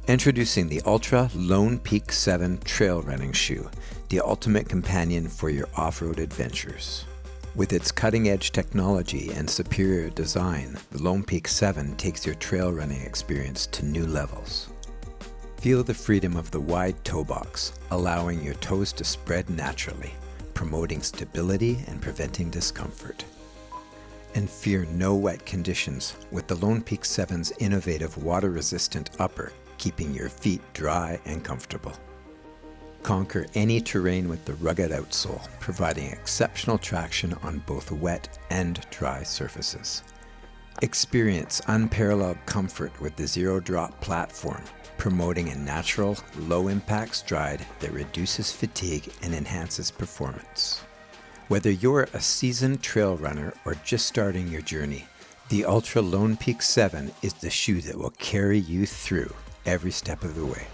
Introducing the Altra Lone Peak 7 trail running shoe, the ultimate companion for your off-road adventures. With its cutting-edge technology and superior design, the Lone Peak 7 takes your trail running experience to new levels. Feel the freedom of the wide toe box, allowing your toes to spread naturally, promoting stability and preventing discomfort. And fear no wet conditions with the Lone Peak 7's innovative water-resistant upper, keeping your feet dry and comfortable. Conquer any terrain with the rugged outsole, providing exceptional traction on both wet and dry surfaces. Experience unparalleled comfort with the zero-drop platform, promoting a natural, low-impact stride that reduces fatigue and enhances performance. Whether you're a seasoned trail runner or just starting your journey, the Altra Lone Peak 7 is the shoe that will carry you through every step of the way.